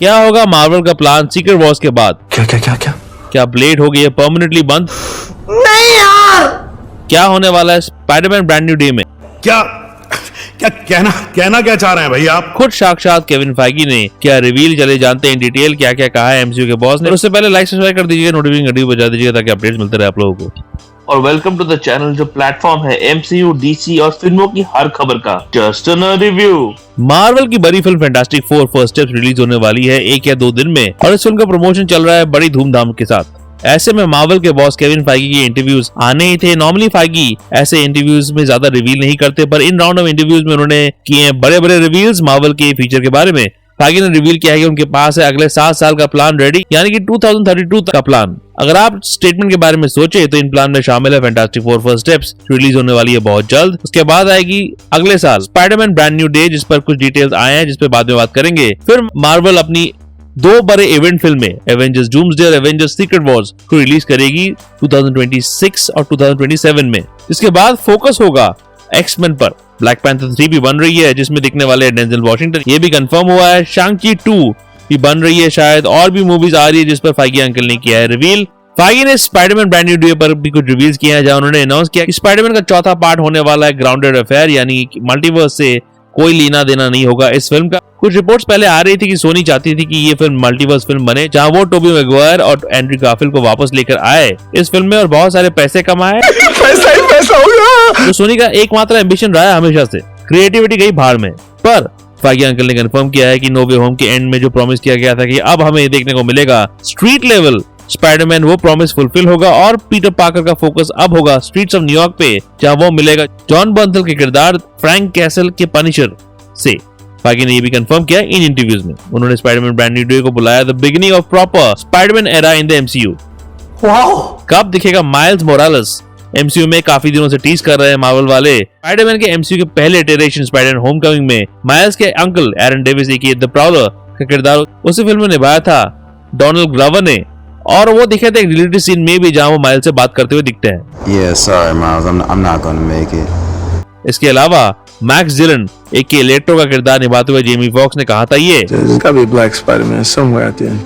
क्या होगा मार्वल का प्लान सीक्रेट वॉर्स के बाद? क्या क्या क्या क्या क्या ब्लेड हो गई है परमानेंटली बंद? नहीं यार। क्या होने वाला है स्पाइडरमैन ब्रांड न्यू डे में? क्या क्या कहना क्या चाह रहे हैं भैया आप? खुद साक्षात केविन फाइगी ने क्या रिवील, चले जानते हैं डिटेल क्या क्या कहा है एमसीयू के बॉस ने। उससे पहले लाइक सब्सक्राइब कर दीजिएगा, नोटिफिकेशन घंटी बजा दीजिएगा ताकि अपडेट्स मिलते रहे आप लोगों को। और वेलकम टू द चैनल जो प्लेटफॉर्म है एमसीयू, डीसी और फिल्मों की हर खबर का जस्ट अ रिव्यू। मार्वल की बड़ी film fantastic four first steps release होने वाली है 1 या 2 दिन में और इस फिल्म का प्रमोशन चल रहा है बड़ी धूमधाम के साथ। ऐसे में मार्वल के बॉस केविन फाइगी के इंटरव्यूज आने ही थे। नॉर्मली फाइगी ऐसे इंटरव्यूज में ज्यादा रिवील नहीं करते, पर इन राउंड ऑफ इंटरव्यूज में उन्होंने किए बड़े बड़े रिवील्स मार्वल के फ्यूचर के बारे में। फाइगी ने रिवील किया है कि उनके पास है अगले 7 साल का प्लान रेडी, यानी कि 2032 का प्लान। अगर आप स्टेटमेंट के बारे में सोचे तो इन प्लान में शामिल है fantastic four first steps release होने वाली है बहुत जल्द। उसके बाद आएगी अगले साल स्पाइडरमैन ब्रांड न्यू डे, जिस पर कुछ डिटेल्स आए हैं जिस पे बाद में बात करेंगे। फिर मार्वल अपनी 2 बड़े इवेंट फिल्में एवेंजर्स डूम्सडे और एवेंजर्स सीक्रेट वॉर्स को रिलीज करेगी 2026 और 2027 में। इसके बाद फोकस होगा एक्समैन पर। ब्लैक पैंथर 3 भी बन रही है जिसमें दिखने वाले हैं डेंजल वॉशिंगटन, ये भी कंफर्म हुआ है। शांग-ची 2 भी बन रही है शायद, और भी मूवीज आ रही है जिस पर फाइगी अंकल ने किया है रिवील। फाइगी ने स्पाइडरमैन ब्रांड न्यू डे पर भी कुछ रिवील्स किए हैं, जहां उन्होंने अनाउंस किया कि स्पाइडरमैन का चौथा पार्ट होने वाला है ग्राउंडेड अफेयर, यानी मल्टीवर्स से कोई लेना देना नहीं होगा इस फिल्म का। कुछ रिपोर्ट्स पहले आ रही थी कि सोनी चाहती थी कि ये फिल्म मल्टीवर्स फिल्म बने, जहां वो टोबी मैगवायर और एंड्रयू गारफील्ड को वापस लेकर आए इस फिल्म में और बहुत सारे पैसे कमाए। पैसा ही पैसा होगा। तो सोनी का एकमात्र एम्बिशन रहा है हमेशा से, क्रिएटिविटी गई भाड़ में। पर फाइगी अंकल ने कंफर्म किया है कि नो वे होम के एंड में जो प्रॉमिस किया गया था कि अब हमें देखने को मिलेगा स्ट्रीट लेवल स्पाइडरमैन, वो प्रॉमिस फुलफिल होगा और पीटर पार्कर का फोकस अब होगा स्ट्रीट्स ऑफ न्यूयॉर्क पे, जहां वो मिलेगा जॉन बर्नथल के किरदार फ्रैंक कैसल के पनिशर से। फाइगी ने ये भी कंफर्म किया इन इंटरव्यूज में। उन्होंने स्पाइडरमैन ब्रांड न्यू डे को बुलाया the beginning of proper Spiderman era in the MCU. कब दिखेगा माइल्स मोरालेस? एमसीयू में काफी दिनों से टीज कर रहे हैं मार्वल वाले। स्पाइडरमैन के एमसीयू के पहले इटरेशन स्पाइडरमैन होमकमिंग में माइल्स के uncle Aaron Davis the Prowler का किरदार उसी फिल्म में निभाया था डोनाल्ड ग्लोवर ने, और वो दिखे थे एक रिलेटेड सीन में भी जहां वो माइल्स से बात करते हुए दिखते हैं। Yeah, sorry Miles, I'm not gonna make it. इसके अलावा मैक्स डिलन एक के इलेक्ट्रो का किरदार निभाते हुए जेमी फॉक्स ने कहा था ये There's gotta be a black Spider-Man somewhere at the end.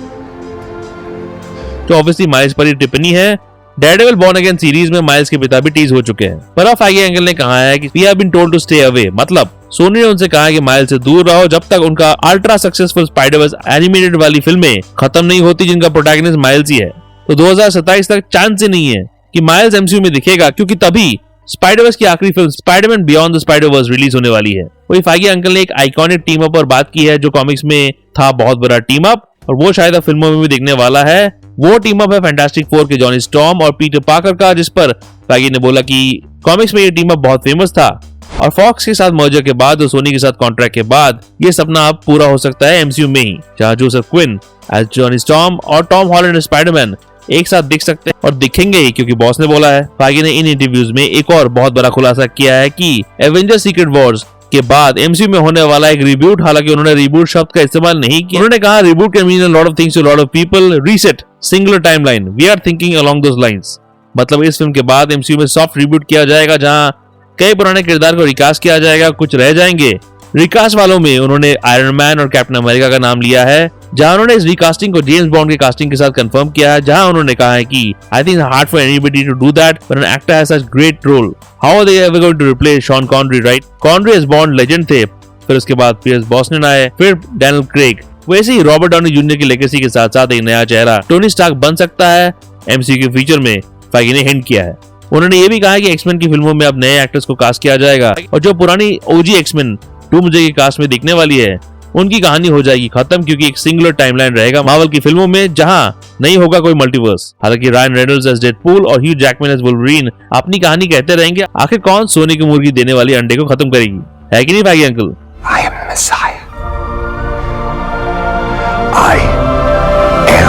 तो ऑब्वियसली माइल्स पर ही टिप्पणी है। डेयरडेविल बॉर्न अगेन सीरीज में माइल्स के पिता भी टीज हो चुके हैं, पर अब फाइगी अंकल ने कहा है कि we have been told to stay away, मतलब सोनी ने उनसे कहा है कि माइल्स से दूर रहो जब तक उनका अल्ट्रा सक्सेसफुल स्पाइडरवर्स एनिमेटेड वाली फिल्में खत्म नहीं होती जिनका प्रोटैगनिस्ट माइल्स ही है। तो 2027 तक चांस ही नहीं है कि माइल्स एमसीयू में दिखेगा, क्योंकि तभी स्पाइडरवर्स की आखिरी film Spiderman beyond the Spider-Verse release होने वाली है। वही फाइगी अंकल ने एक आइकॉनिक टीम अप पर बात की है जो कॉमिक्स में था बहुत बड़ा टीम अप, और वो शायद अब फिल्मों में भी दिखने वाला है। वो टीम अप है फैंटास्टिक फोर के जॉनी स्टॉर्म और पीटर पार्कर का, जिस पर फाइगी ने बोला कि कॉमिक्स में ये टीम अप बहुत फेमस था और फॉक्स के साथ मर्जर के बाद और सोनी के साथ कॉन्ट्रैक्ट के बाद ये सपना अब पूरा हो सकता है एमसीयू में ही, जहां Joseph Quinn as Johnny Storm और टॉम हॉलैंड स्पाइडरमैन एक साथ दिख सकते हैं, और दिखेंगे ही क्योंकि बॉस ने बोला है। फाइगी ने इन इंटरव्यूज में एक और बहुत बड़ा खुलासा किया है कि एवेंजर्स सीक्रेट वॉर्स के बाद एमसीयू में होने वाला एक रिबूट, हालांकि उन्होंने रिबूट शब्द का इस्तेमाल नहीं किया। उन्होंने कहा reboot can mean a lot of things to lot of people, reset, singular timeline, we are thinking along those lines. मतलब इस फिल्म के बाद एमसीयू में सॉफ्ट रिबूट किया जाएगा, जहां कई पुराने किरदार को रिकास्ट किया जाएगा, कुछ रह जाएंगे। रिकास्ट वालों में उन्होंने आयरन मैन और कैप्टन अमेरिका का नाम लिया है, जहां उन्होंने इस रिकास्टिंग को जेम्स बॉन्ड के कास्टिंग के साथ कंफर्म किया है, जहां उन्होंने कहा है कि I think hard for anybody to do that when an actor has such great role, how are they ever going to replace Sean Connery, right? Connery as Bond legend थे, फिर उसके बाद पियर्स ब्रॉसनन आए, फिर Daniel Craig. वैसे ही Robert Downey junior की legacy के साथ साथ एक नया चेहरा टोनी स्टार्क बन सकता है एमसीयू के फ्यूचर में, फाइगी ने हिंट किया है। उन्होंने ये भी कहा है कि एक्समैन की फिल्मों में अब नए एक्टर्स को कास्ट किया जाएगा, और जो पुरानी ओजी एक्समैन डूम्सडे की कास्ट में दिखने वाली है उनकी कहानी हो जाएगी खत्म, क्योंकि एक सिंगुलर टाइमलाइन रहेगा मार्वल की फिल्मों में, जहां नहीं होगा कोई मल्टीवर्स। हालांकि रायन रेनॉल्ड्स एज डेडपूल और ह्यू जैकमैन एज वुल्वरीन अपनी कहानी कहते रहेंगे। आखिर कौन सोने की मुर्गी देने वाली अंडे को खत्म करेगी, है कि नहीं Feige uncle? I am Messiah. I am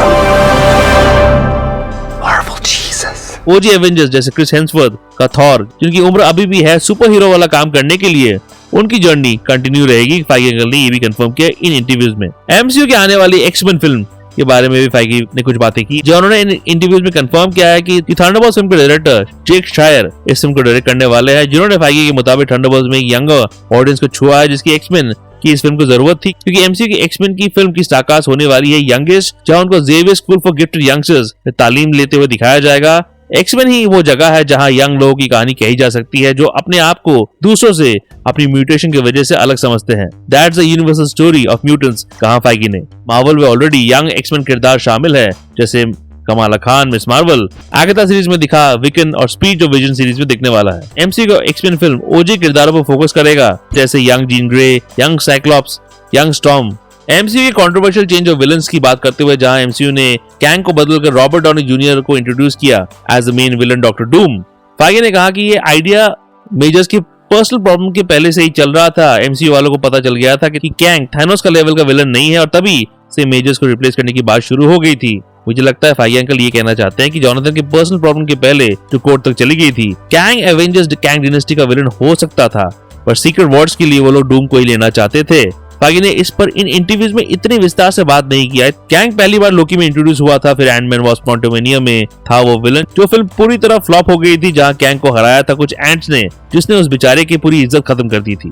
Marvel Jesus. OG Avengers जैसे क्रिस हेम्सवर्थ का थॉर, जिनकी उम्र अभी भी है सुपर हीरो वाला काम करने के लिए, उनकी जर्नी कंटिन्यू रहेगी। फाइगी अंकल ने ये भी कंफर्म किया इन इंटरव्यूज में। एमसीयू के आने वाली एक्समैन फिल्म के बारे में भी फाइगी ने कुछ बातें की, जो उन्होंने इन इंटरव्यूज में कंफर्म किया है कि थंडरबोल्ट्स फिल्म के डायरेक्टर जेक शायर इस फिल्म को डायरेक्ट करने वाले हैं, जिन्होंने फाइगी के मुताबिक थंडरबोल्ट्स में एक यंगर ऑडियंस को छुआ है, जिसकी एक्समैन कि इस फिल्म को जरूरत थी, क्योंकि एमसीयू की एक्समैन की फिल्म की स्टारकास्ट होने वाली है यंगेस्ट, जहां उनको Xavier school for gifted youngsters में तालीम लेते हुए दिखाया जाएगा। एक्समैन ही वो जगह है जहां यंग लोगों की कहानी कही जा सकती है जो अपने आप को दूसरों से अपनी म्यूटेशन की वजह से अलग समझते हैं। That's the universal story of mutants, कहा फाइगी ने। मार्वल में ऑलरेडी यंग एक्समैन किरदार शामिल है, जैसे कमाला खान मिस मार्वल, आगता सीरीज में दिखा विकन और स्पीच ऑफ विजन सीरीज में दिखने वाला है। एमसीयू का एक्समैन फिल्म ओजी किरदारों पर फोकस करेगा, जैसे young Jean Grey, young Cyclops, young storm. MCU के कंट्रोवर्शियल चेंज ऑफ विलन्स की बात करते हुए जहां एमसीयू ने कैंग को बदलकर रॉबर्ट डाउनी जूनियर को इंट्रोड्यूस किया as the main villain Doctor Doom, Feige ने कहा कि ये आइडिया मेजर्स की पर्सनल प्रॉब्लम के पहले से ही चल रहा था। एमसीयू वालों को पता चल गया था कि कैंग थैनोस का लेवल का विलन नहीं है और तभी से मेजर्स को रिप्लेस करने की बात शुरू हो गई थी। मुझे लगता है फाइगी अंकल ये कहना चाहते हैं कि जॉनथन की पर्सनल प्रॉब्लम के पहले जो कोर्ट तक चली गई थी, कैंग एवेंजर्स कैंग डायनेस्टी का विलन हो सकता था, पर सीक्रेट वॉर्स के लिए वो लोग डूम को ही लेना चाहते थे। फाइगी ने इस पर इन इंटरव्यूज में इतने विस्तार से बात नहीं किया। कैंग पहली बार लोकी में इंट्रोड्यूस हुआ था, फिर एंटमैन वास्प क्वांटमैनिया में था वो विलन, जो फिल्म पूरी तरह फ्लॉप हो गई थी, जहां कैंग को हराया था कुछ एंट्स ने, जिसने उस बेचारे की पूरी इज्जत खत्म कर दी थी,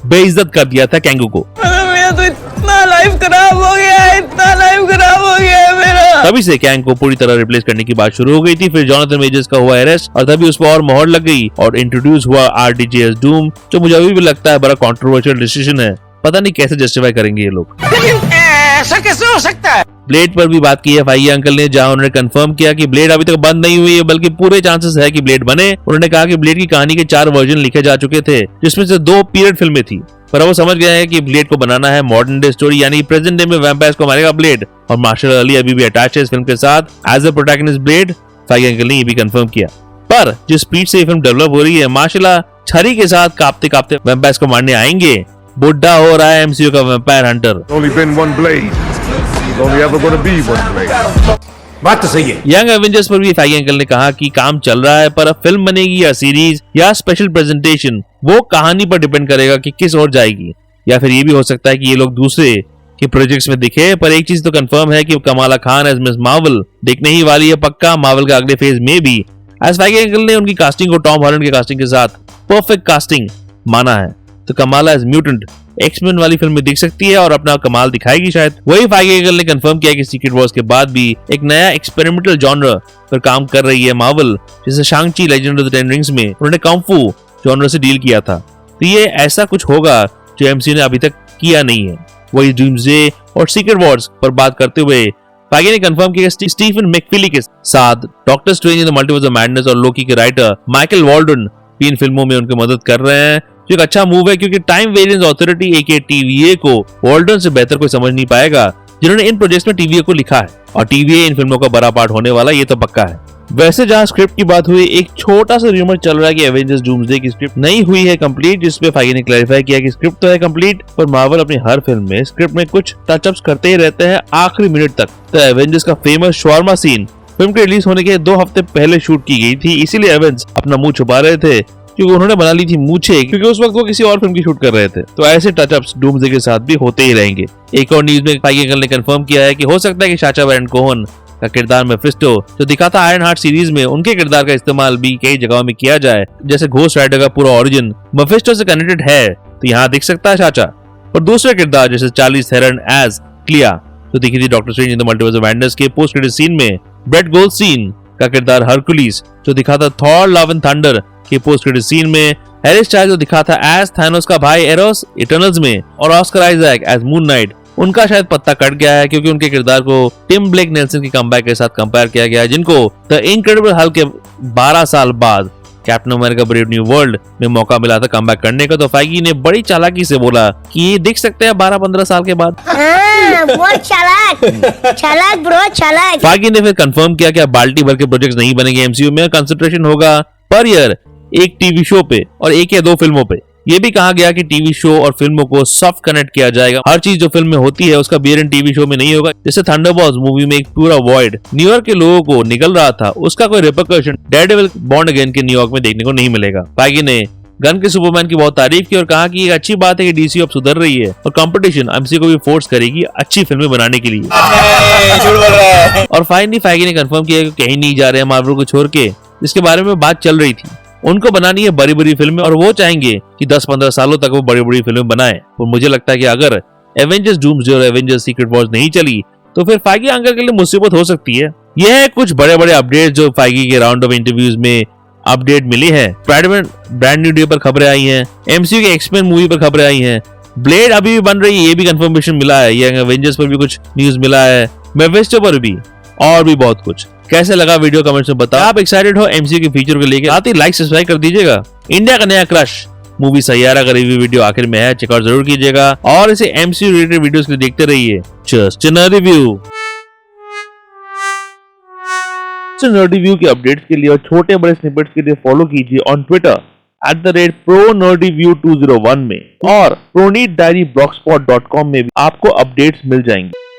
बेइज्जत कर दिया था कैंगू को। मेरा तो इतना लाइफ खराब हो गया है, इतना लाइफ खराब हो गया है मेरा। तभी से कैंग को पूरी तरह रिप्लेस करने की बात शुरू हो गई थी। फिर जॉनथन मेजर्स का हुआ अरेस्ट और तभी उस पर और मोहर लग गई और इंट्रोड्यूस हुआ आरडीजेएस डूम, जो मुझे अभी भी लगता है बड़ा कंट्रोवर्शियल डिसीजन है। पता नहीं कैसे जस्टिफाई करेंगे ये लोग। ऐसा कैसे हो सकता है? ब्लेड पर भी बात की है फाइगी अंकल ने, जहां उन्होंने कंफर्म किया कि ब्लेड अभी तक बंद नहीं हुई है, बल्कि पूरे चांसेस है कि ब्लेड बने। उन्होंने कहा कि ब्लेड की कहानी के 4 वर्जन लिखे जा चुके थे, जिसमें से 2 पीरियड फिल्में थी, पर वो समझ गए हैं कि ब्लेड को बनाना है मॉडर्न डे स्टोरी, यानी प्रेजेंट डे में वैम्पायर्स को मारेगा ब्लेड, और मार्शल अली अभी भी अटैच है इस फिल्म के साथ as a protagonist Blade. Feige uncle ने ये भी कंफर्म किया। पर जिस स्पीड से ये फिल्म डेवलप हो रही है, माशाल्लाह छरी के साथ कांपते कांपते वैम्पायर्स को मारने आएंगे। बुढ़ा हो रहा है एमसीयू का vampire Hunter. only been one blade. There's only ever going to be one blade. बात तो सही है। यंग एवेंजर्स पर भी फाइगी अंकल ने कहा कि काम चल रहा है, पर अब फिल्म बनेगी या सीरीज या स्पेशल प्रेजेंटेशन, वो कहानी पर डिपेंड करेगा कि किस ओर जाएगी। या फिर ये भी हो सकता है कि ये लोग दूसरे के प्रोजेक्ट्स में दिखे। पर एक चीज तो कंफर्म है कि Kamala Khan as Ms Marvel दिखने ही वाली है पक्का, मार्वल के अगले फेज में भी। एज फाइगी अंकल ने उनकी कास्टिंग को टॉम हॉलैंड के कास्टिंग के साथ परफेक्ट कास्टिंग माना है, तो कमाला एज म्यूटेंट एक्समैन वाली फिल्म में दिख सकती है और अपना कमाल दिखाएगी शायद। वही फाइगी अंकल ने कंफर्म किया कि सीक्रेट वॉर्स के बाद भी एक नया एक्सपेरिमेंटल जॉनर पर काम कर रही है मार्वल, जैसे शांग-ची लेजेंड ऑफ द 10 रिंग्स में उन्होंने कांग-फू जॉनर से डील किया था। तो ये ऐसा कुछ होगा जो एमसीयू ने अभी तक किया नहीं है। वही डूम्सडे और सीक्रेट वॉर्स पर बात करते हुए फाइगी ने कंफर्म किया कि स्टीफन मैकफिली के साथ doctor strange in the multiverse of madness और लोकी के राइटर माइकल वॉल्डन भी इन फिल्मों में उनकी मदद कर रहे हैं, जो एक अच्छा मूव है, क्योंकि टाइम वेरिएंस अथॉरिटी एके टीवीए को वॉल्डन से बेहतर कोई समझ नहीं पाएगा, जिन्होंने इन प्रोजेक्ट्स में टीवीए को लिखा है, और टीवीए इन फिल्मों का बड़ा पार्ट होने वाला ये तो पक्का है। वैसे जहां स्क्रिप्ट की बात हुई, एक छोटा सा रूमर चल रहा है कि एवेंजर्स डूम्सडे की स्क्रिप्ट नहीं हुई है कंप्लीट, जिसपे फाइगी ने क्लैरिफाई किया कि स्क्रिप्ट तो है कंप्लीट, पर मार्वल अपनी हर फिल्म में स्क्रिप्ट में कुछ टचअप्स करते ही रहते हैं आखिरी मिनट तक। तो एवेंजर्स का फेमस शॉर्मा सीन फिल्म के रिलीज होने के 2 हफ्ते पहले शूट की गई थी, इसीलिए एवेंजर्स अपना मुंह छुपा रहे थे, क्योंकि उन्होंने बना ली थी मूछें, क्योंकि उस वक्त वो किसी और फिल्म की शूट कर रहे थे। तो ऐसे टचअप्स डूम्सडे के साथ भी होते ही रहेंगे। एक और न्यूज में फाइगी अंकल ने कंफर्म किया है कि हो सकता है कि साचा बैरन कोहेन का किरदार मेफिस्टो जो दिखा था आयरन हार्ट सीरीज में, उनके किरदार का इस्तेमाल भी कई जगहों में किया जाए, जैसे घोस्ट राइडर का पूरा ओरिजिन मेफिस्टो से कनेक्टेड है, तो यहाँ दिख सकता है साचा। और दूसरे किरदार जैसे चार्लिस थेरन एज क्लिया जो दिखी थी doctor strange in the multiverse of madness के पोस्ट क्रेडिट सीन में, ब्रेट गोल्डस्टीन का किरदार हरकुलिस जो दिखा था थॉर लव एंड थंडर के पोस्ट क्रेडिट सीन में, हैरिस चार्ल्स जो दिखा था एज थैनोस का भाई एरोस इटर्नल्स में, और Oscar Isaac as Moon Knight, उनका शायद पत्ता कट गया है, क्योंकि उनके किरदार को टिम ब्लेक नेल्सन की कमबैक के साथ कंपेयर किया गया है, जिनको द इनक्रेडिबल हल्क के 12 साल बाद captain America brave new world में मौका मिला था कमबैक करने का। तो फाइगी ने बड़ी चालाकी से बोला कि ये दिख सकते हैं 12-15 साल के बाद। बहुत चालाक ब्रो, चालाक। फाइगी ने फिर कंफर्म किया कि अब बाल्टी भर के प्रोजेक्ट्स नहीं बनेंगे एमसीयू में, कंसंट्रेशन होगा पर ईयर एक टीवी शो पे और 1 या 2 फिल्मों पे। ये भी कहा गया कि टीवी शो और फिल्मों को सॉफ्ट कनेक्ट किया जाएगा। हर चीज जो फिल्म में होती है उसका बेयरन टीवी शो में नहीं होगा। जैसे थंडरबॉल्ट्स मूवी में एक पूरा वॉइड न्यूयॉर्क के लोगों को निकल रहा था, उसका कोई रिपरकशन डेयरडेविल बॉर्न अगेन के न्यूयॉर्क में देखने को नहीं मिलेगा। फाइगी ने गन के सुपरमैन की बहुत तारीफ की और कहा कि ये अच्छी बात है कि डीसी अब सुधर रही है और कंपटीशन एमसीयू को भी फोर्स करेगी अच्छी फिल्में बनाने के लिए। और फाइनली फाइगी ने कंफर्म किया कि कहीं नहीं जा रहे हैं मार्वल को छोड़ के, जिसके बारे में बात चल रही थी। उनको बनानी है बड़ी बड़ी फिल्में और वो चाहेंगे कि 10-15 सालों तक वो बड़ी बड़ी फिल्में बनाएं। और मुझे लगता है कि अगर एवेंजर्स डूम्सडे और एवेंजर्स सीक्रेट वॉर्स नहीं चली तो फिर फाइगी अंकल के लिए मुसीबत हो सकती है। यह है कुछ बड़े बड़े अपडेट जो फाइगी के राउंड ऑफ इंटरव्यूज में अपडेट मिली है। स्पाइडरमैन ब्रांड न्यू डे पर खबरें आई हैं, एमसीयू के एक्समैन मूवी पर खबरें आई हैं, ब्लेड अभी भी बन रही है, ये भी कंफर्मेशन मिला है, ये एवेंजर्स पर भी कुछ न्यूज मिला है, मेफिस्टो पर भी, और भी बहुत कुछ। कैसे लगा वीडियो कमेंट्स में बताओ। आप एक्साइटेड हो एमसीयू के फीचर को लेकर? आते लाइक सब्सक्राइब कर दीजिएगा। इंडिया का नया क्रश मूवी सैयारा का रिव्यू वीडियो आखिर में है, चेकआउट जरूर कीजिएगा और इसे एमसीयू रिलेटेड वीडियोस के लिए देखते रहिए। Just a review. Nerdy view के अपडेट्स के लिए और छोटे बड़े स्निपेट्स के लिए फॉलो कीजिए ऑन ट्विटर @ProNerdyView201 में और ProNeedDiaryBlogspot.com में भी आपको अपडेट्स मिल जाएंगे।